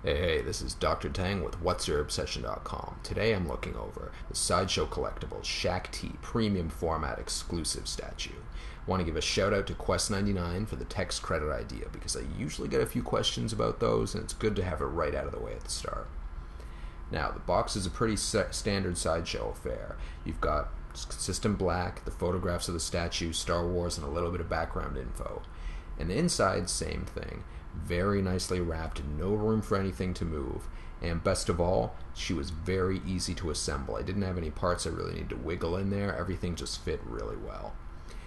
Hey, this is Dr. Tang with what'syourobsession.com. Today I'm looking over the Sideshow Collectibles Shaak T Premium Format Exclusive Statue. I want to give a shout out to Quest99 for the text credit idea because I usually get a few questions about those and it's good to have it right out of the way at the start. Now, the box is a pretty standard Sideshow affair. You've got consistent black, the photographs of the statue, Star Wars, and a little bit of background info. And the inside, same thing. Very nicely wrapped, no room for anything to move. And best of all, she was very easy to assemble. I didn't have any parts I really need to wiggle in there. Everything just fit really well.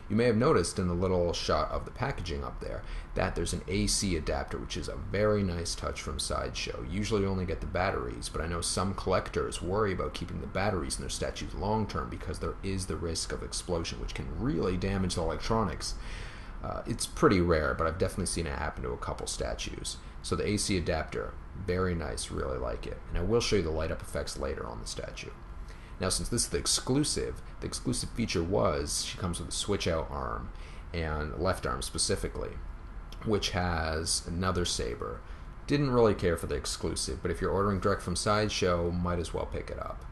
You may have noticed in the little shot of the packaging up there that there's an AC adapter, which is a very nice touch from Sideshow. Usually you only get the batteries, but I know some collectors worry about keeping the batteries in their statues long term because there is the risk of explosion, which can really damage the electronics. It's pretty rare, but I've definitely seen it happen to a couple statues. So the AC adapter, very nice, really like it. And I will show you the light up effects later on the statue. Now, since this is the exclusive feature was she comes with a switch out arm, and left arm specifically, which has another saber. Didn't really care for the exclusive, but if you're ordering direct from Sideshow, might as well pick it up.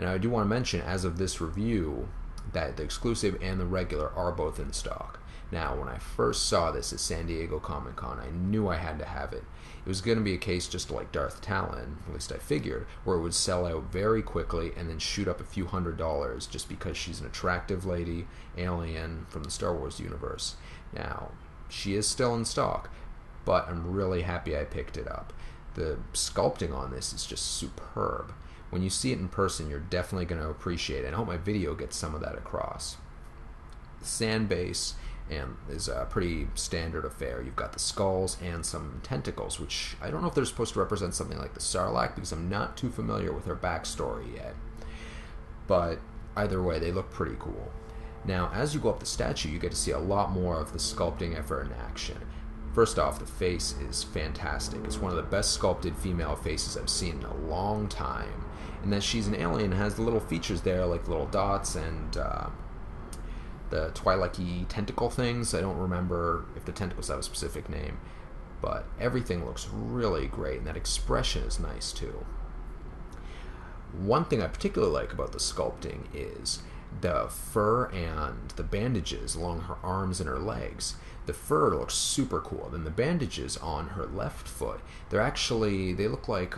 And I do want to mention, as of this review, that the exclusive and the regular are both in stock. Now, when I first saw this at San Diego Comic-Con, I knew I had to have it. It was going to be a case just like Darth Talon, at least I figured, where it would sell out very quickly and then shoot up a few $100s just because she's an attractive lady, alien from the Star Wars universe. Now, she is still in stock, but I'm really happy I picked it up. The sculpting on this is just superb. When you see it in person, you're definitely going to appreciate it, and I hope my video gets some of that across. The sand base and is a pretty standard affair. You've got the skulls and some tentacles, which I don't know if they're supposed to represent something like the Sarlacc because I'm not too familiar with her backstory yet. But either way, they look pretty cool. Now, as you go up the statue, you get to see a lot more of the sculpting effort in action. First off, the face is fantastic. It's one of the best sculpted female faces I've seen in a long time. And that she's an alien has the little features there, like little dots and the Twilight-y tentacle things. I don't remember if the tentacles have a specific name, but everything looks really great, and that expression is nice too. One thing I particularly like about the sculpting is the fur and the bandages along her arms and her legs. The fur looks super cool. Then the bandages on her left foot, they look like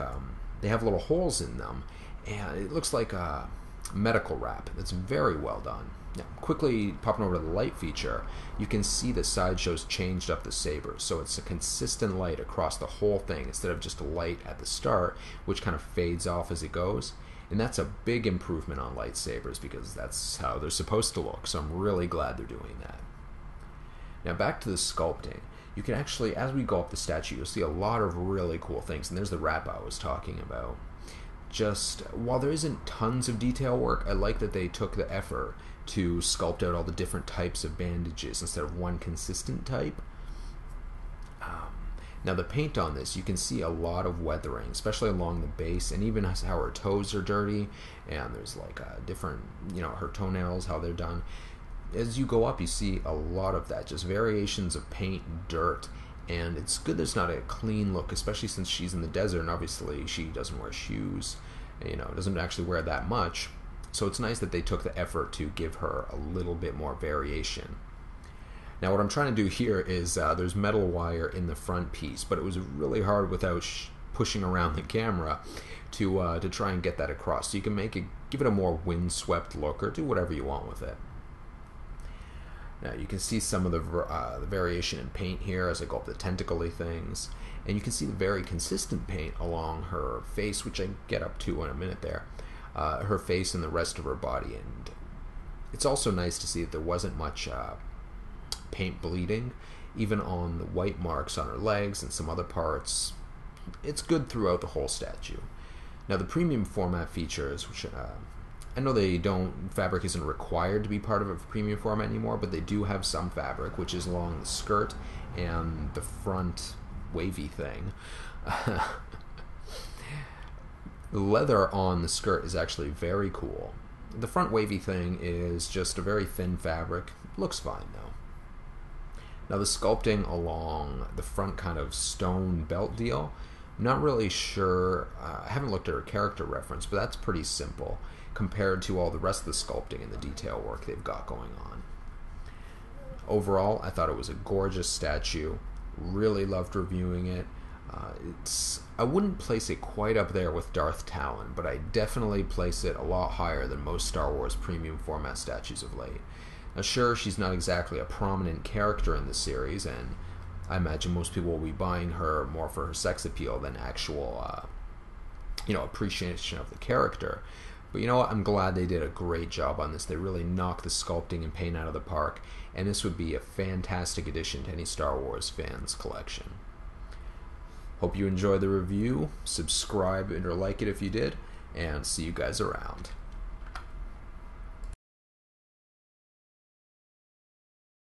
they have little holes in them, and it looks like a medical wrap. It's very well done. Now, quickly popping over to the light feature, you can see the Sideshow's changed up the saber, so it's a consistent light across the whole thing instead of just a light at the start, which kind of fades off as it goes. And that's a big improvement on lightsabers because that's how they're supposed to look, so I'm really glad they're doing that. Now back to the sculpting. You can actually, as we go up the statue, you'll see a lot of really cool things, and there's the wrap I was talking about. Just, while there isn't tons of detail work, I like that they took the effort to sculpt out all the different types of bandages instead of one consistent type. Now the paint on this, you can see a lot of weathering, especially along the base, and even how her toes are dirty, and there's like different, her toenails, how they're done. As you go up, you see a lot of that, just variations of paint, dirt, and it's good there's not a clean look, especially since she's in the desert, and obviously she doesn't wear shoes, doesn't actually wear that much. So it's nice that they took the effort to give her a little bit more variation. Now what I'm trying to do here is there's metal wire in the front piece, but it was really hard without pushing around the camera to try and get that across. So you can give it a more windswept look or do whatever you want with it. Now you can see some of the variation in paint here as I go up the tentacle-y things, and you can see the very consistent paint along her face, which I get up to in a minute there. Her face and the rest of her body, and it's also nice to see that there wasn't much paint bleeding, even on the white marks on her legs and some other parts. It's good throughout the whole statue. Now the premium format features, which I know fabric isn't required to be part of a premium format anymore, but they do have some fabric, which is along the skirt and the front wavy thing. The leather on the skirt is actually very cool. The front wavy thing is just a very thin fabric. Looks fine though. Now the sculpting along the front kind of stone belt deal, I'm not really sure, I haven't looked at her character reference, but that's pretty simple compared to all the rest of the sculpting and the detail work they've got going on. Overall, I thought it was a gorgeous statue. Really loved reviewing it. I wouldn't place it quite up there with Darth Talon, but I definitely place it a lot higher than most Star Wars premium format statues of late. Now sure, she's not exactly a prominent character in the series, and I imagine most people will be buying her more for her sex appeal than actual, appreciation of the character. But you know what? I'm glad they did a great job on this. They really knocked the sculpting and paint out of the park, and this would be a fantastic addition to any Star Wars fans' collection. Hope you enjoyed the review. Subscribe or like it if you did, and see you guys around.